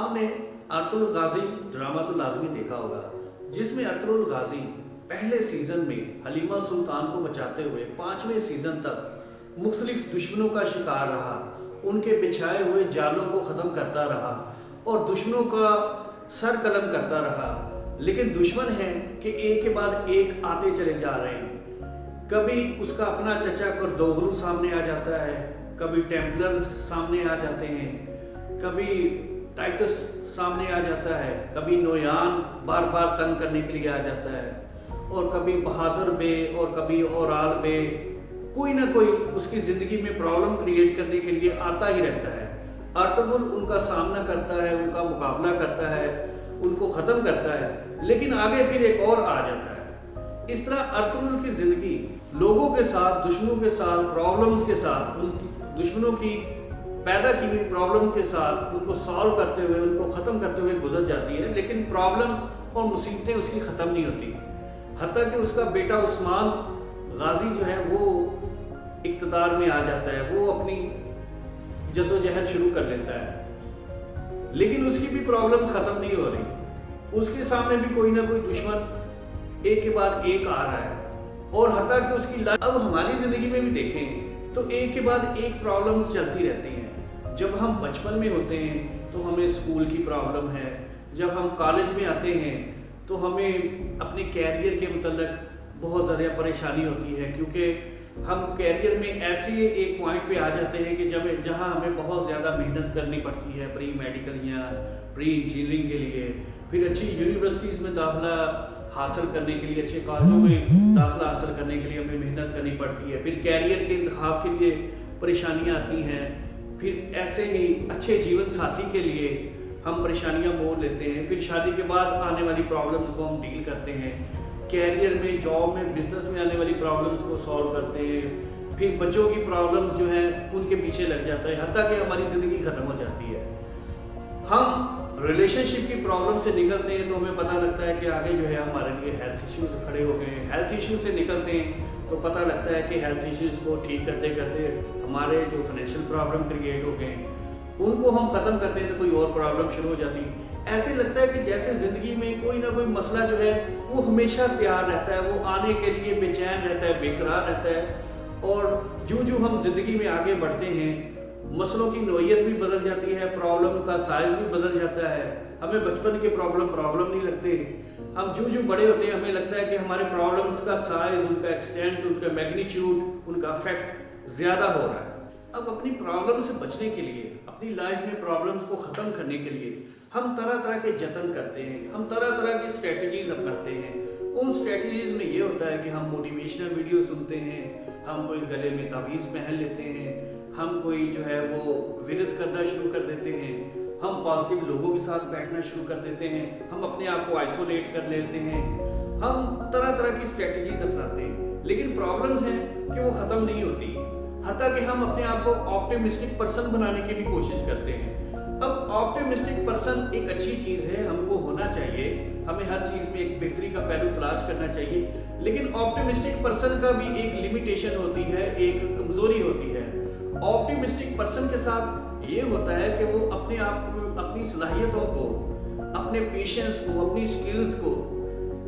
آپ نے Ertugrul Ghazi drama تو لازمی دیکھا ہوگا، جس میں ارطغرل غازی پہلے سیزن میں حلیمہ سلطان کو بچاتے ہوئے 5ویں سیزن تک مختلف دشمنوں کا شکار رہا، ان کے بچھائے ہوئے جالوں کو ختم کرتا رہا اور دشمنوں کا سر قلم کرتا رہا۔ لیکن دشمن ہیں کہ ایک کے بعد ایک آتے چلے جا رہے ہیں۔ کبھی اس کا اپنا چچا کردوغلو سامنے آ جاتا ہے، کبھی ٹیمپلرز سامنے آ جاتے ہیں، کبھی ٹائٹس سامنے آ جاتا ہے، کبھی نویان بار بار تنگ کرنے کے لیے آ جاتا ہے، اور کبھی بہادر بے اور کبھی اورال بے، کوئی نہ کوئی اس کی زندگی میں پرابلم کریٹ کرنے کے لیے آتا ہی رہتا ہے۔ ارطغرل ان کا سامنا کرتا ہے، ان کا مقابلہ کرتا ہے، ان کو ختم کرتا ہے، لیکن آگے پھر ایک اور آ جاتا ہے۔ اس طرح ارطغرل کی زندگی لوگوں کے ساتھ، دشمنوں کے ساتھ، پرابلمز کے ساتھ، ان کی دشمنوں کی پیدا کی ہوئی پرابلم کے ساتھ ان کو سالو کرتے ہوئے، ان کو ختم کرتے ہوئے گزر جاتی ہے، لیکن پرابلمز اور مصیبتیں اس کی ختم نہیں ہوتی۔ حتیٰ کہ اس کا بیٹا عثمان غازی جو ہے وہ اقتدار میں آ جاتا ہے، وہ اپنی جدوجہد شروع کر لیتا ہے، لیکن اس کی بھی پرابلمز ختم نہیں ہو رہی۔ اس کے سامنے بھی کوئی نہ کوئی دشمن ایک کے بعد ایک آ رہا ہے، اور حتیٰ کہ اس کی اب ہماری زندگی میں بھی دیکھیں تو ایک کے بعد ایک پرابلمز چلتی رہتی ہیں۔ جب ہم بچپن میں ہوتے ہیں تو ہمیں اسکول کی پرابلم ہے، جب ہم کالج میں آتے ہیں تو ہمیں اپنے کیریئر کے متعلق بہت زیادہ پریشانی ہوتی ہے، کیونکہ ہم کیریئر میں ایسے ایک پوائنٹ پہ آ جاتے ہیں کہ جہاں ہمیں بہت زیادہ محنت کرنی پڑتی ہے، پری میڈیکل یا پری انجینئرنگ کے لیے، پھر اچھی یونیورسٹیز میں داخلہ حاصل کرنے کے لیے، اچھے کالجوں میں داخلہ حاصل کرنے کے لیے ہمیں محنت کرنی پڑتی ہے، پھر کیریئر کے انتخاب کے لیے پریشانیاں آتی ہیں، پھر ایسے ہی اچھے جیون ساتھی کے لیے ہم پریشانیاں مول لیتے ہیں، پھر شادی کے بعد آنے والی پرابلمز کو ہم ڈیل کرتے ہیں، کیریئر میں، جاب میں، بزنس میں آنے والی پرابلمز کو سالو کرتے ہیں، پھر بچوں کی پرابلمز جو ہیں ان کے پیچھے لگ جاتا ہے، حتیٰ کہ ہماری زندگی ختم ہو جاتی ہے۔ ہم ریلیشن شپ کی پرابلم سے نکلتے ہیں تو ہمیں پتہ لگتا ہے کہ آگے جو ہے ہمارے لیے ہیلتھ ایشوز کھڑے ہو گئے ہیں، ہیلتھ ایشو سے نکلتے ہیں تو پتہ لگتا ہے کہ ہیلتھ ایشوز کو ٹھیک کرتے کرتے ہمارے جو فائنینشیل پرابلم کریٹ ہو گئے ہیں ان کو ہم ختم کرتے ہیں تو کوئی اور پرابلم شروع ہو جاتی ہے۔ ایسے لگتا ہے کہ جیسے زندگی میں کوئی نہ کوئی مسئلہ جو ہے وہ ہمیشہ تیار رہتا ہے، وہ آنے کے لیے بے چین رہتا ہے، بے قرار رہتا ہے، اور جو ہم زندگی میں آگے بڑھتے ہیں مسئلوں کی نوعیت بھی بدل جاتی ہے، پرابلم کا سائز بھی بدل جاتا ہے۔ ہمیں بچپن کے پرابلم نہیں لگتے، ہم جو بڑے ہوتے ہیں ہمیں لگتا ہے کہ ہمارے پرابلمز کا سائز، ان کا ایکسٹینٹ، ان کا میگنیچیوڈ، ان کا افیکٹ زیادہ ہو رہا ہے۔ اب اپنی پرابلم سے بچنے کے لیے، اپنی لائف میں پرابلمز کو ختم کرنے کے لیے ہم طرح طرح کے جتن کرتے ہیں، ہم طرح طرح کی اسٹریٹجیز اپناتے ہیں۔ ان اسٹریٹجیز میں یہ ہوتا ہے کہ ہم موٹیویشنل ویڈیو سنتے ہیں، ہم کوئی گلے میں تعویذ پہن لیتے ہیں، ہم کوئی جو ہے وہ ورد کرنا شروع کر دیتے ہیں، ہم پازیٹیو لوگوں کے ساتھ بیٹھنا شروع کر دیتے ہیں، ہم اپنے آپ کو آئسولیٹ کر لیتے ہیں، ہم طرح طرح کی اسٹریٹجیز اپناتے ہیں، لیکن پرابلمز ہیں کہ وہ ختم نہیں ہوتی، حتیٰ کہ ہم اپنے آپ کو آپٹیمسٹک پرسن بنانے کی بھی کوشش کرتے ہیں۔ اب آپٹیمسٹک پرسن ایک اچھی چیز ہے، ہم کو ہونا چاہیے، ہمیں ہر چیز میں ایک بہتری کا پہلو تلاش کرنا چاہیے، لیکن آپٹیمسٹک پرسن کا بھی ایک لمیٹیشن ہوتی ہے، ایک کمزوری ہوتی ہے۔ آپٹیمسٹک پرسن کے ساتھ یہ ہوتا ہے کہ وہ اپنے آپ کو، اپنی صلاحیتوں کو، اپنے پیشنس کو، اپنی سکلز کو،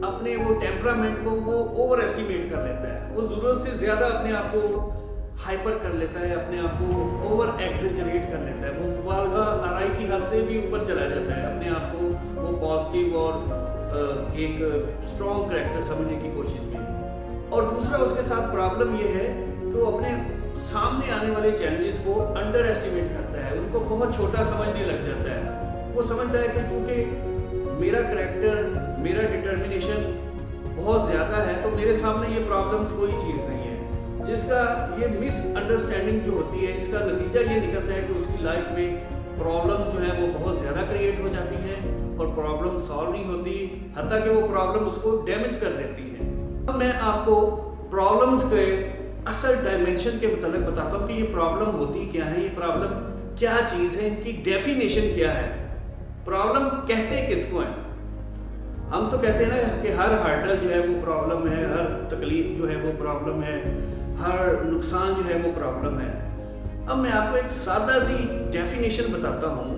اپنے وہ ٹیمپرامنٹ کو وہ اوور ایسٹیمیٹ کر لیتا ہے، وہ ضرورت سے زیادہ اپنے آپ کو ہائپر کر لیتا ہے، اپنے آپ کو اوور ایگزیجریٹ کر لیتا ہے، وہ مبالغہ آرائی کی حد سے بھی اوپر چلا جاتا ہے، اپنے آپ کو وہ پازیٹیو اور ایک اسٹرانگ کریکٹر سمجھنے کی کوشش میں۔ اور دوسرا اس کے ساتھ پرابلم یہ ہے کہ وہ اپنے سامنے آنے والے چیلنجز کو انڈر ایسٹیمیٹ کرتا ہے، ان کو بہت چھوٹا سمجھنے لگ جاتا ہے۔ وہ سمجھتا ہے کہ چونکہ میرا کریکٹر، میرا ڈٹرمنیشن بہت زیادہ ہے تو میرے سامنے یہ پرابلمز کوئی چیز نہیں ہے، جس کا یہ مس انڈرسٹینڈنگ جو ہوتی ہے، اس کا نتیجہ یہ نکلتا ہے کہ اس کی لائف میں پرابلم جو ہے وہ بہت زیادہ کریٹ ہو جاتی ہیں اور پرابلم سالو نہیں ہوتی، حتیٰ کہ وہ پرابلم اس کو ڈیمیج کر دیتی ہے۔ اب میں آپ کو پرابلمز کے اصل ڈائمینشن کے متعلق بتاتا ہوں کہ یہ پرابلم ہوتی کیا ہے، یہ پرابلم کیا چیز ہے، ان کی ڈیفینیشن کیا ہے، پرابلم کہتے کس کو ہیں۔ ہم تو کہتے ہیں نا کہ ہر ہرڈل جو ہے وہ پرابلم ہے، ہر تکلیف جو ہے وہ پرابلم ہے، ہر نقصان جو ہے وہ پرابلم ہے۔ اب میں آپ کو ایک سادہ سی ڈیفینیشن بتاتا ہوں